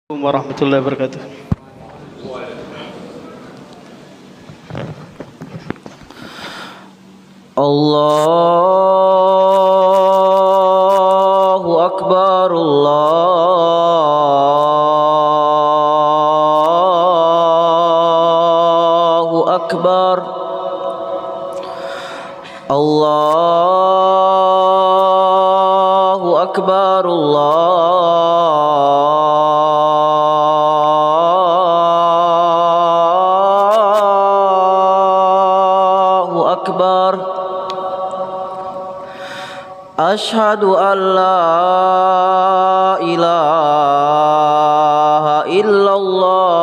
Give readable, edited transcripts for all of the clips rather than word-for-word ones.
Warahmatullahi wabarakatuh. Allahu Akbar, Allahu Akbar, Allahu Akbar, Allahu Akbar. Ashhadu an la ilaha illallah.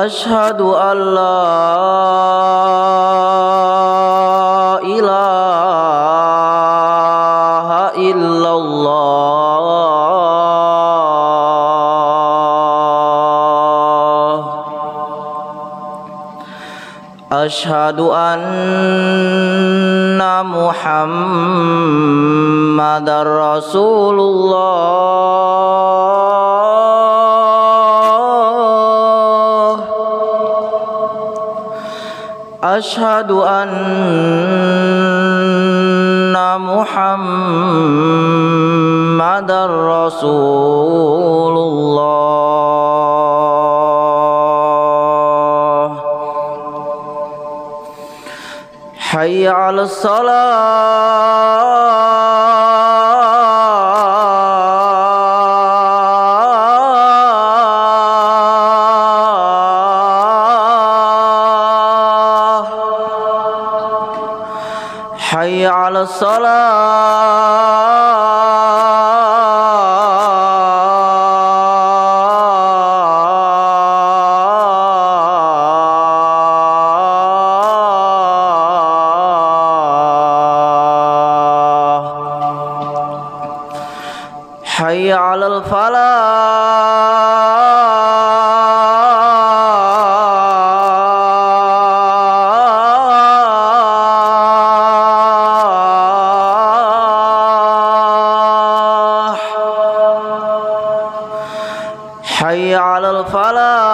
Ashhadu an la ilaha illallah. Ashhadu anna Muhammadar Rasulullah. Ashhadu anna Muhammadar Rasulullah. Hayya 'alas salah. Hayya 'alas salah. Hayya 'alal falah. Hayya 'alal falah.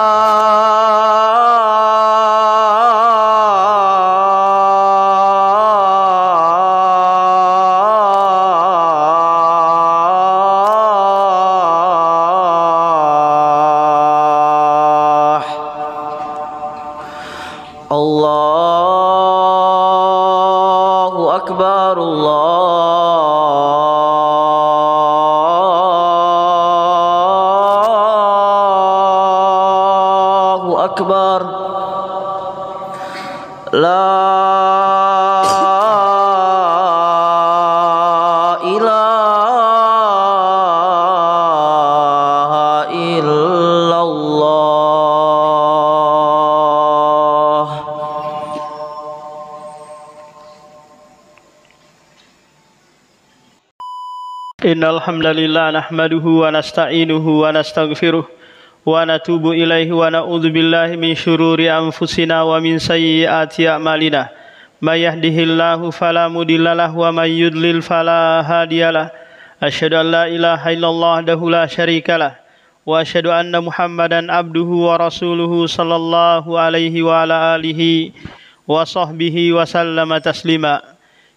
Allahu Akbar, Allahu Akbar. La ilaha illallah. Innal hamdalillah nahmaduhu wa nasta'inuhu wa nastaghfiruh wa natubu ilaihi wa na'udzu billahi min syururi anfusina wa min sayyiati a'malina. May yahdihillahu fala mudhillalah wa may yudlil fala hadiyalah. Asyhadu an la ilaha illallah wahdahu la syarikalah wa asyhadu anna Muhammadan abduhu wa rasuluhu sallallahu alaihi wa ala alihi wa sahbihi wa sallama taslima.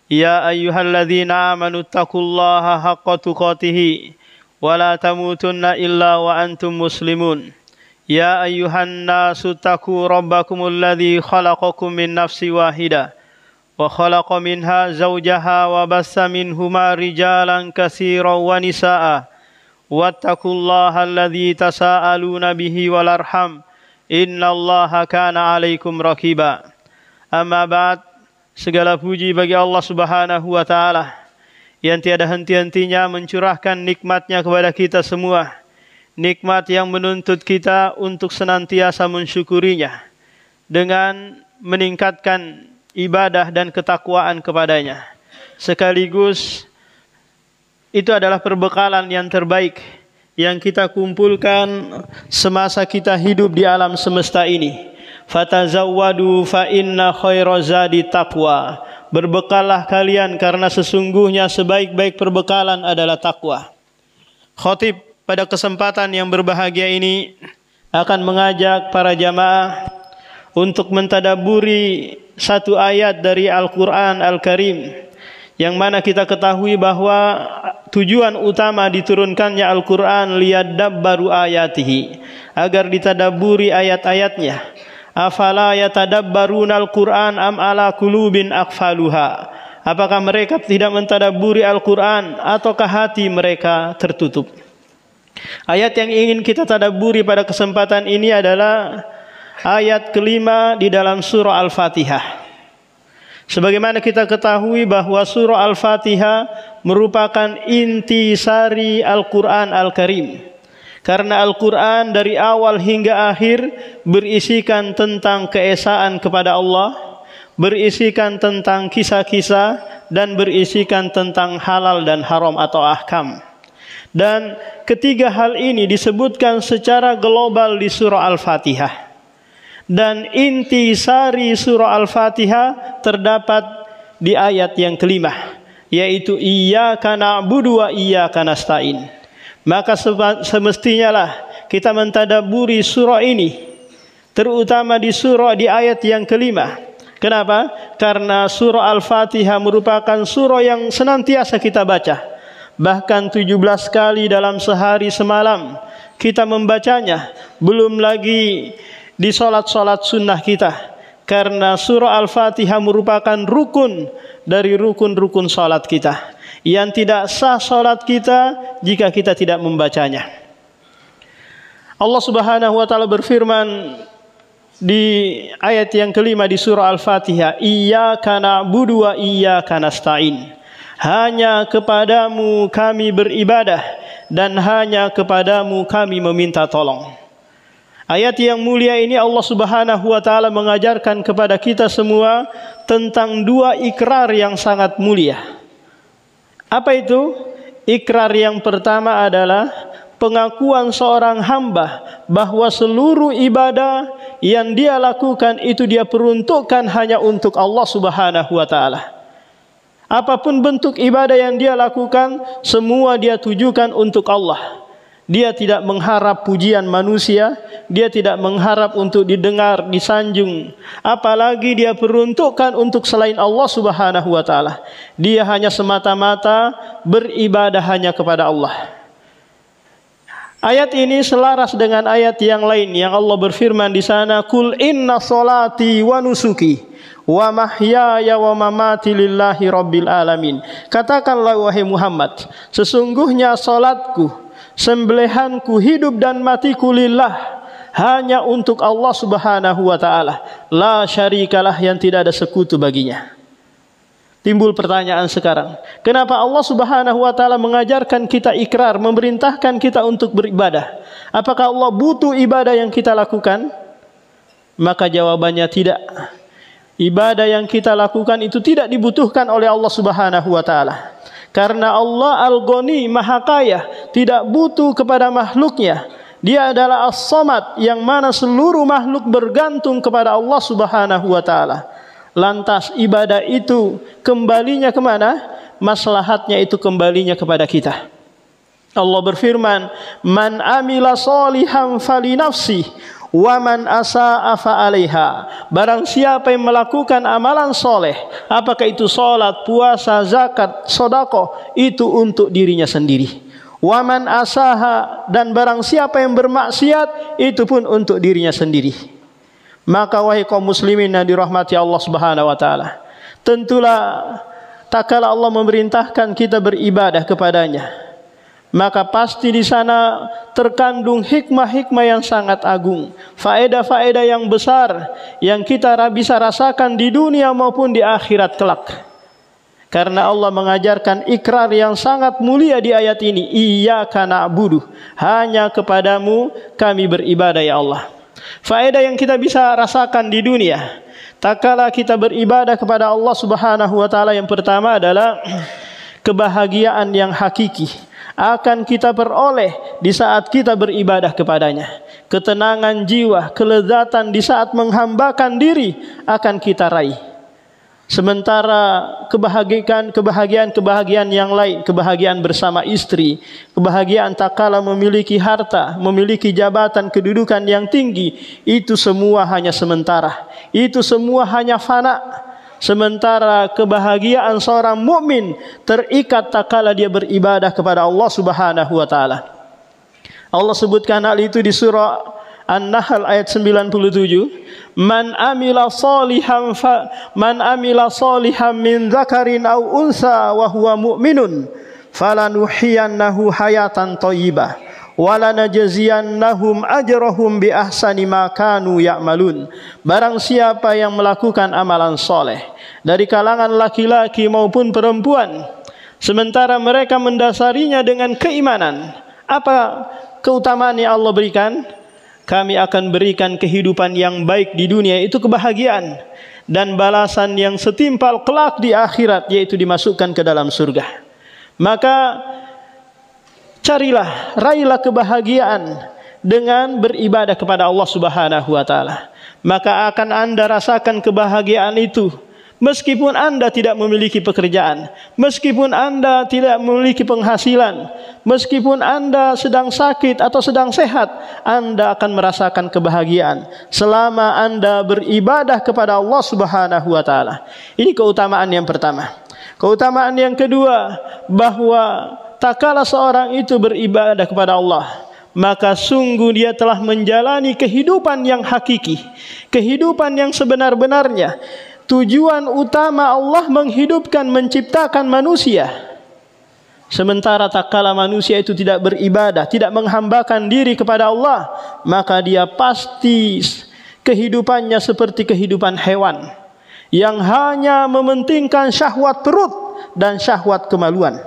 Ya ayyuhalladzina amanu taqullaha haqqa tuqatih wa la tamutunna illa wa antum muslimun. Ya ayyuhan nasu taqu rabbakumul ladzi khalaqakum min nafsin wahidah wa khalaqa minha zawjaha wa bassa minhuma rijalan katsiran wa nisaa. Wattaqullaha alladzi tasaaluna bihi wal arham innallaha kana 'alaikum raqiba. Amma ba'd. Segala puji bagi Allah Subhanahu wa Ta'ala yang tiada henti-hentinya mencurahkan nikmatnya kepada kita semua. Nikmat yang menuntut kita untuk senantiasa mensyukurinya dengan meningkatkan ibadah dan ketakwaan kepadanya. Sekaligus itu adalah perbekalan yang terbaik yang kita kumpulkan semasa kita hidup di alam semesta ini. Fatazawwadu fa inna khairaz zadi taqwa. berbekallah kalian karena sesungguhnya sebaik-baik perbekalan adalah takwa. Khatib pada kesempatan yang berbahagia ini akan mengajak para jamaah untuk mentadaburi satu ayat dari Al-Quran Al-Karim, yang mana kita ketahui bahwa tujuan utama diturunkannya Al-Quran liyadabbaru ayatihi, agar ditadaburi ayat-ayatnya. Afala yatadabbaruna al-Quran am ala kulubin aqfaluha. Apakah mereka tidak mentadaburi Al-Quran ataukah hati mereka tertutup? Ayat yang ingin kita tadaburi pada kesempatan ini adalah ayat kelima di dalam surah Al-Fatihah. Sebagaimana kita ketahui bahwa surah Al-Fatihah merupakan intisari Al-Quran Al-Karim. Karena Al-Quran dari awal hingga akhir berisikan tentang keesaan kepada Allah, berisikan tentang kisah-kisah, dan berisikan tentang halal dan haram atau ahkam. Dan ketiga hal ini disebutkan secara global di surah Al-Fatihah. Dan intisari surah Al-Fatihah terdapat di ayat yang kelima, yaitu iyyaka na'budu wa iyyaka nasta'in. Maka semestinya lah kita mentadaburi surah ini, terutama di ayat yang kelima. Kenapa? Karena surah Al-Fatihah merupakan surah yang senantiasa kita baca. Bahkan 17 kali dalam sehari semalam kita membacanya, belum lagi di solat-solat sunnah kita. Karena surah Al-Fatihah merupakan rukun dari rukun-rukun solat kita, yang tidak sah solat kita jika kita tidak membacanya. Allah Subhanahu wa taala berfirman di ayat yang kelima di surah Al-Fatihah, iyyaka na'budu wa iyyaka nasta'in. Hanya kepadamu kami beribadah dan hanya kepadamu kami meminta tolong. Ayat yang mulia ini Allah Subhanahu wa taala mengajarkan kepada kita semua tentang dua ikrar yang sangat mulia. Apa itu? Ikrar yang pertama adalah pengakuan seorang hamba bahwa seluruh ibadah yang dia lakukan itu dia peruntukkan hanya untuk Allah Subhanahu wa taala. Apapun bentuk ibadah yang dia lakukan, semua dia tujukan untuk Allah. Dia tidak mengharap pujian manusia, dia tidak mengharap untuk didengar, disanjung, apalagi dia peruntukkan untuk selain Allah Subhanahu wa taala. Dia hanya semata-mata beribadah hanya kepada Allah. Ayat ini selaras dengan ayat yang lain yang Allah berfirman di sana, "Qul inna sholati wa nusuki wa mahyaya wa mamati lillahi rabbil alamin." Katakanlah wahai Muhammad, sesungguhnya salatku, sembelihanku, hidup dan matiku lillah, hanya untuk Allah Subhanahu wa taala. La syarikalah, yang tidak ada sekutu baginya. Timbul pertanyaan sekarang, kenapa Allah Subhanahu wa taala mengajarkan kita ikrar, memerintahkan kita untuk beribadah? Apakah Allah butuh ibadah yang kita lakukan? Maka jawabannya tidak. Ibadah yang kita lakukan itu tidak dibutuhkan oleh Allah Subhanahu wa taala. Karena Allah Al-Ghani, Maha Kaya, tidak butuh kepada makhluknya. Dia adalah As-Samad, yang mana seluruh makhluk bergantung kepada Allah Subhanahu wa taala. Lantas ibadah itu kembalinya kemana? Maslahatnya itu kembalinya kepada kita. Allah berfirman, "Man amila sholihan falinafsi wa man asa'a fa'alaiha." Barang siapa yang melakukan amalan soleh, apakah itu salat, puasa, zakat, sedekah, itu untuk dirinya sendiri. Wa man asaha, dan barang siapa yang bermaksiat, itu pun untuk dirinya sendiri. Maka wahai kaum muslimin yang dirahmati Allah Subhanahu wa taala, tentulah tak kala Allah memerintahkan kita beribadah kepadanya, maka pasti di sana terkandung hikmah-hikmah yang sangat agung, faedah-faedah yang besar yang kita bisa rasakan di dunia maupun di akhirat kelak. Karena Allah mengajarkan ikrar yang sangat mulia di ayat ini, iyyaka na'budu, hanya kepadamu kami beribadah ya Allah. Faedah yang kita bisa rasakan di dunia tak kala kita beribadah kepada Allah Subhanahu wa taala, yang pertama adalah kebahagiaan yang hakiki akan kita peroleh di saat kita beribadah kepadanya. Ketenangan jiwa, kelezatan di saat menghambakan diri akan kita raih. Sementara kebahagiaan yang lain, kebahagiaan bersama istri, kebahagiaan tak kala memiliki harta, memiliki jabatan, kedudukan yang tinggi, itu semua hanya sementara. Itu semua hanya fana. Sementara kebahagiaan seorang mukmin terikat tak kala dia beribadah kepada Allah Subhanahu wa taala. Allah sebutkan hal itu di surah An-Nahl ayat 97. Man amila salihan min dzakarin aw unsa wa huwa mu'minun falanuhyiyannahu hayatan thayyibah wa lanajziyannahum ajrahum bi ahsani ma kanu ya'malun. Barang siapa yang melakukan amalan soleh dari kalangan laki-laki maupun perempuan, sementara mereka mendasarinya dengan keimanan, apa keutamaan yang Allah berikan? Kami akan berikan kehidupan yang baik di dunia, itu kebahagiaan, dan balasan yang setimpal kelak di akhirat, yaitu dimasukkan ke dalam surga. Maka carilah, raihlah kebahagiaan dengan beribadah kepada Allah Subhanahu wa taala. Maka akan Anda rasakan kebahagiaan itu meskipun Anda tidak memiliki pekerjaan, meskipun Anda tidak memiliki penghasilan, meskipun Anda sedang sakit atau sedang sehat, Anda akan merasakan kebahagiaan selama Anda beribadah kepada Allah Subhanahu wa taala. Ini keutamaan yang pertama. Keutamaan yang kedua, bahwa tak kala seorang itu beribadah kepada Allah, maka sungguh dia telah menjalani kehidupan yang hakiki, kehidupan yang sebenar-benarnya. Tujuan utama Allah menghidupkan, menciptakan manusia. Sementara tak kala manusia itu tidak beribadah, tidak menghambakan diri kepada Allah, maka dia pasti kehidupannya seperti kehidupan hewan yang hanya mementingkan syahwat perut dan syahwat kemaluan.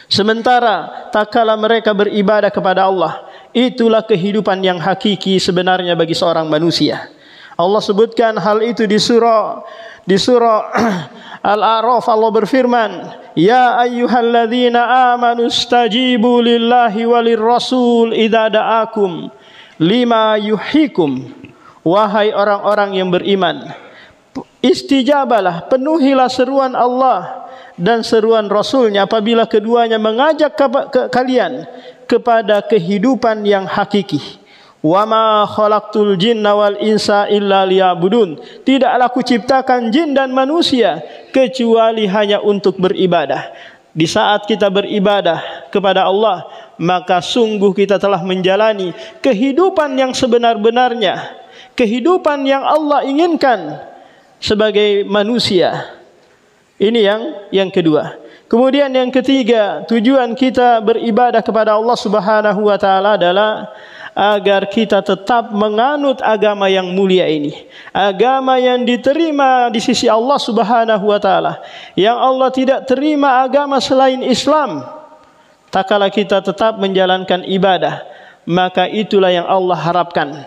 Sementara tak kala mereka beribadah kepada Allah, itulah kehidupan yang hakiki sebenarnya bagi seorang manusia. Allah sebutkan hal itu di surah Al-A'raf. Allah berfirman, ya ayyuhalladzina amanu stajibu lillahi walir rasul idza da'akum lima yuhyikum. Wahai orang-orang yang beriman, istijabalah, penuhilah seruan Allah dan seruan Rasulnya apabila keduanya mengajak kalian kepada kehidupan yang hakiki. Wa ma khalaqtul jinna wal insa illa liya'budun. Tidaklah kuciptakan jin dan manusia kecuali hanya untuk beribadah. Di saat kita beribadah kepada Allah, maka sungguh kita telah menjalani kehidupan yang sebenar-benarnya, kehidupan yang Allah inginkan sebagai manusia. Ini yang kedua. Kemudian yang ketiga, tujuan kita beribadah kepada Allah Subhanahu wa taala adalah agar kita tetap menganut agama yang mulia ini, agama yang diterima di sisi Allah Subhanahu wa taala. Yang Allah tidak terima agama selain Islam. Tak kala kita tetap menjalankan ibadah, maka itulah yang Allah harapkan.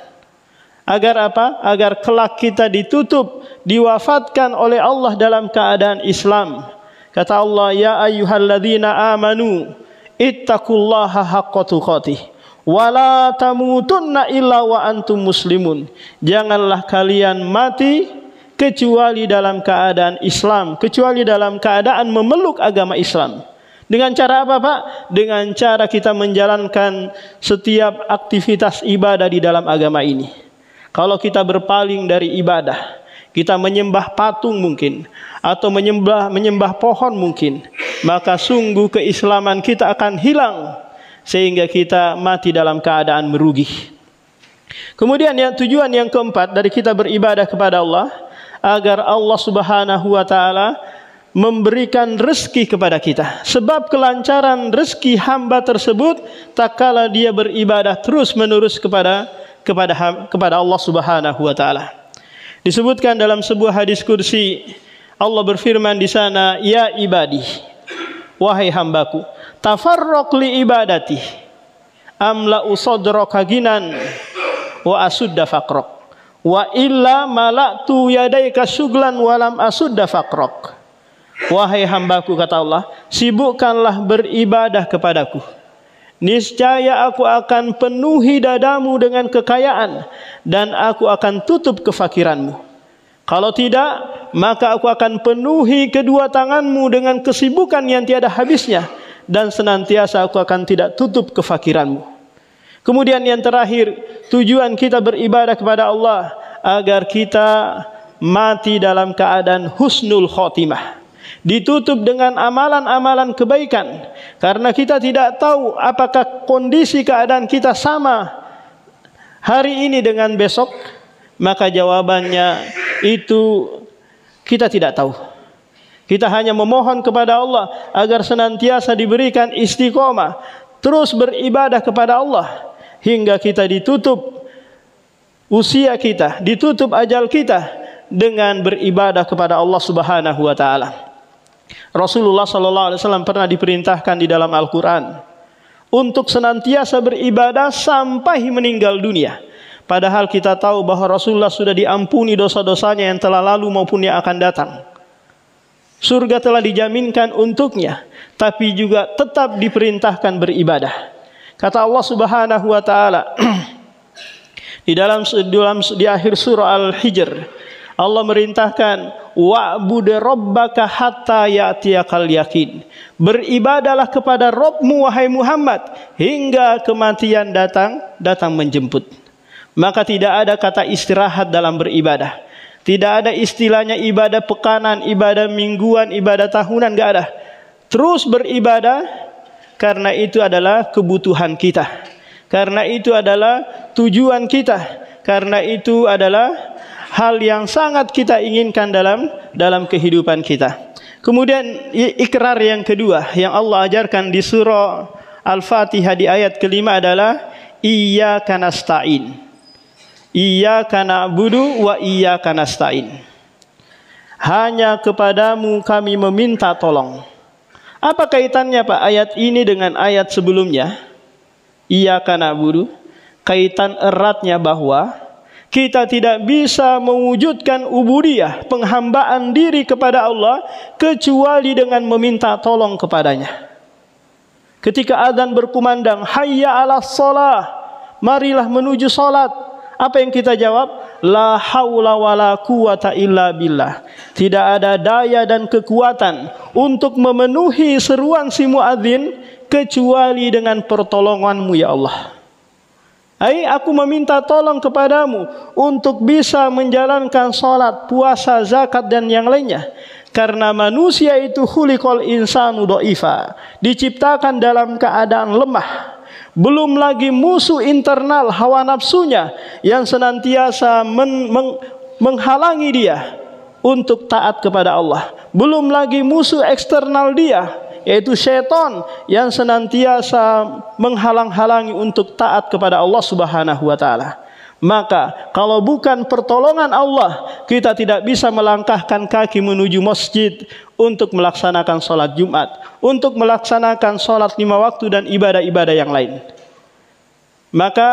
Agar apa? Agar kelak kita ditutup, diwafatkan oleh Allah dalam keadaan Islam. Kata Allah, ya ayyuhalladzina amanu ittaqullaha haqqa tuqatih wala tamutunna illa wa antum muslimun. Janganlah kalian mati kecuali dalam keadaan Islam, kecuali dalam keadaan memeluk agama Islam. Dengan cara apa, Pak? Dengan cara kita menjalankan setiap aktivitas ibadah di dalam agama ini. Kalau kita berpaling dari ibadah, kita menyembah patung mungkin, atau menyembah pohon mungkin, maka sungguh keislaman kita akan hilang, sehingga kita mati dalam keadaan merugi. Kemudian tujuan yang keempat dari kita beribadah kepada Allah, agar Allah Subhanahu wa taala memberikan rezeki kepada kita. Sebab kelancaran rezeki hamba tersebut tak kala dia beribadah terus menerus kepada Allah Subhanahu wa taala. Disebutkan dalam sebuah hadis kursi, Allah berfirman di sana, ya ibadi, wahai hambaku, tafarraq li ibadati amla usadraka ginan wa asudda faqrak wa illa mala'tu yadaika suglan walam asudda faqrak. Wahai hambaku, kata Allah, sibukkanlah beribadah kepadaku, niscaya aku akan penuhi dadamu dengan kekayaan dan aku akan tutup kefakiranmu. Kalau tidak, maka aku akan penuhi kedua tanganmu dengan kesibukan yang tiada habisnya, dan senantiasa aku akan tidak tutup kefakiranmu. Kemudian yang terakhir, tujuan kita beribadah kepada Allah agar kita mati dalam keadaan husnul khotimah, ditutup dengan amalan-amalan kebaikan. Karena kita tidak tahu apakah kondisi keadaan kita sama hari ini dengan besok, maka jawabannya itu kita tidak tahu. Kita hanya memohon kepada Allah agar senantiasa diberikan istiqomah, terus beribadah kepada Allah hingga kita ditutup usia kita, ditutup ajal kita dengan beribadah kepada Allah Subhanahu wa taala. Rasulullah sallallahu alaihi wasallam pernah diperintahkan di dalam Al-Qur'an untuk senantiasa beribadah sampai meninggal dunia. Padahal kita tahu bahwa Rasulullah sudah diampuni dosa-dosanya yang telah lalu maupun yang akan datang. Surga telah dijaminkan untuknya, tapi juga tetap diperintahkan beribadah. Kata Allah Subhanahu wa taala di akhir surah Al-Hijr, Allah merintahkan wa'bud rabbaka hatta ya'tiyakal yakin. Beribadahlah kepada Rabbmu wahai Muhammad hingga kematian datang menjemput. Maka tidak ada kata istirahat dalam beribadah. Tidak ada istilahnya ibadah pekanan, ibadah mingguan, ibadah tahunan, enggak ada. Terus beribadah karena itu adalah kebutuhan kita. Karena itu adalah tujuan kita. Karena itu adalah hal yang sangat kita inginkan dalam kehidupan kita. Kemudian ikrar yang kedua yang Allah ajarkan di surah Al-Fatihah di ayat kelima adalah iyyaka nasta'in. Iyyaka na'budu wa iyyaka nasta'in. Hanya kepadamu kami meminta tolong. Apa kaitannya Pak ayat ini dengan ayat sebelumnya? Iyyaka na'budu. Kaitan eratnya bahwa kita tidak bisa mewujudkan ubudiyah, penghambaan diri kepada Allah kecuali dengan meminta tolong kepadanya. Ketika azan berkumandang, hayya 'alas shalah, marilah menuju salat. Apa yang kita jawab? La haula wala quwata illa billah. Tidak ada daya dan kekuatan untuk memenuhi seruan si muadzin kecuali dengan pertolonganmu ya Allah. Aku meminta tolong kepadamu untuk bisa menjalankan salat, puasa, zakat dan yang lainnya. Karena manusia itu khuliqal insanu dha'ifa, diciptakan dalam keadaan lemah. Belum lagi musuh internal hawa nafsunya yang senantiasa menghalangi dia untuk taat kepada Allah. Belum lagi musuh eksternal dia, yaitu syaitan yang senantiasa menghalang-halangi untuk taat kepada Allah Subhanahu wa taala. Maka kalau bukan pertolongan Allah, kita tidak bisa melangkahkan kaki menuju masjid untuk melaksanakan sholat Jumat, untuk melaksanakan sholat 5 waktu dan ibadah-ibadah yang lain. Maka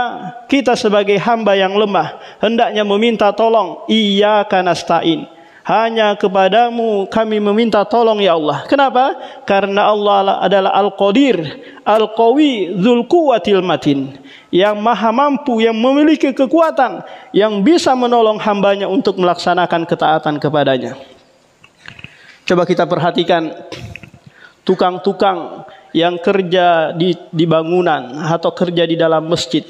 kita sebagai hamba yang lemah hendaknya meminta tolong. Iyyaka nasta'in. Hanya kepadamu kami meminta tolong ya Allah. Kenapa? Karena Allah adalah Al-Qadir, Al-Qawi, Dzul Quwwatil Matin, yang maha mampu, yang memiliki kekuatan, yang bisa menolong hambanya untuk melaksanakan ketaatan kepadanya. Coba kita perhatikan tukang-tukang yang kerja di bangunan atau kerja di dalam masjid.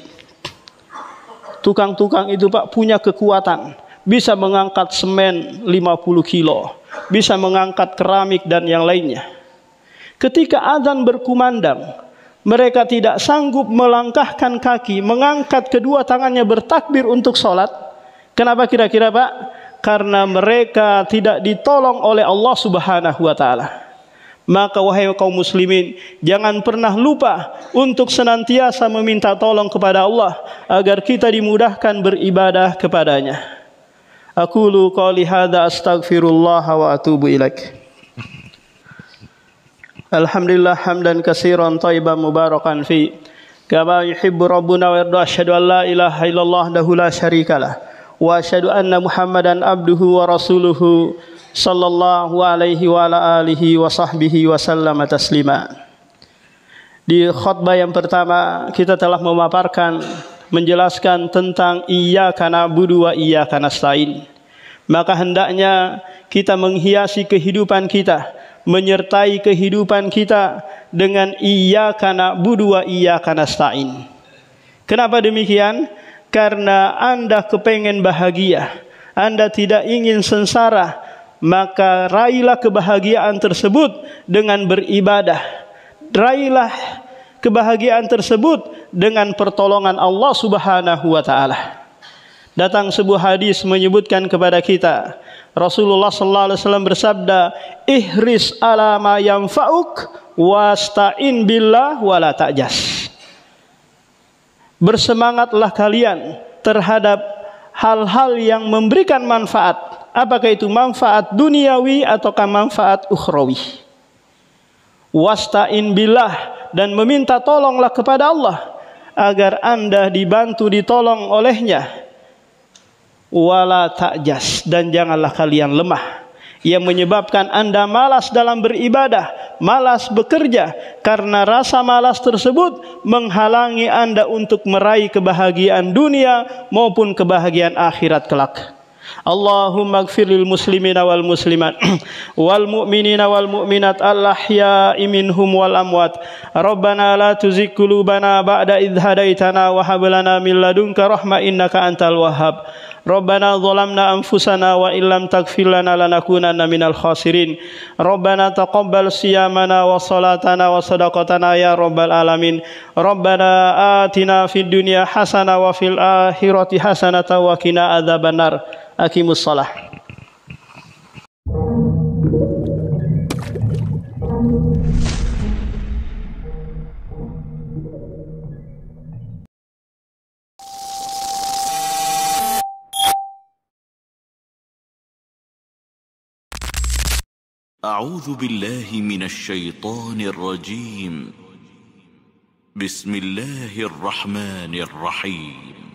Tukang-tukang itu Pak punya kekuatan, bisa mengangkat semen 50 kilo, bisa mengangkat keramik dan yang lainnya. Ketika azan berkumandang, mereka tidak sanggup melangkahkan kaki, mengangkat kedua tangannya bertakbir untuk sholat. Kenapa kira-kira Pak? Karena mereka tidak ditolong oleh Allah Subhanahu wa taala. Maka wahai kaum muslimin, jangan pernah lupa untuk senantiasa meminta tolong kepada Allah agar kita dimudahkan beribadah kepadanya. Aqulu qouli hadza astaghfirullah wa atubu ilaik. Alhamdulillah hamdan katsiran thayyiban mubarakan fi kama yuhibbu rabbuna wa yarda. Asyhadu an la ilaha illallah wahdahu la syarikalah wa asyhadu anna Muhammadan abduhu wa rasuluhu sallallahu alaihi wa ala alihi wa sahbihi wa sallama taslima. Di khutbah yang pertama kita telah memaparkan, menjelaskan tentang iyyaka na'budu wa iyyaka nasta'in. Maka hendaknya kita menghiasi kehidupan kita, menyertai kehidupan kita dengan iyyaka na'budu wa iyyaka nasta'in. Kenapa demikian? Karena Anda kepengen bahagia, Anda tidak ingin sengsara, maka raihlah kebahagiaan tersebut dengan beribadah. Raihlah kebahagiaan tersebut dengan pertolongan Allah Subhanahu wa taala. Datang sebuah hadis menyebutkan kepada kita, Rasulullah sallallahu alaihi wasallam bersabda, "Ihris ala ma yanfa'uk wasta'in billah wala ta'jas." Bersemangatlah kalian terhadap hal-hal yang memberikan manfaat. Apakah itu manfaat duniawi ataukah manfaat ukhrawi? Wasta'in billah, dan meminta tolonglah kepada Allah agar Anda dibantu ditolong olehnya. Wala ta'jas, dan janganlah kalian lemah, yang menyebabkan Anda malas dalam beribadah, malas bekerja, karena rasa malas tersebut menghalangi Anda untuk meraih kebahagiaan dunia maupun kebahagiaan akhirat kelak. Allahumma ighfir lil muslimina wal muslimat wal mu'minina wal mu'minat al-ahya'i minhum wal amwat. Rabbana la tuzigh qulubana ba'da idh hadaitana wa hab lana min ladunka rahmah innaka antal wahhab. Rabbana zalamna anfusana wa illam taghfir lana lanakunanna minal khasirin. Rabbana taqabbal siyamana wa salatana wa sadaqatana ya rabbal alamin. Rabbana atina fid dunya hasanah wa fil akhirati hasanah wa qina adzabannar. Aqimus shalah. أعوذ بالله من الشيطان الرجيم. بسم الله الرحمن الرحيم.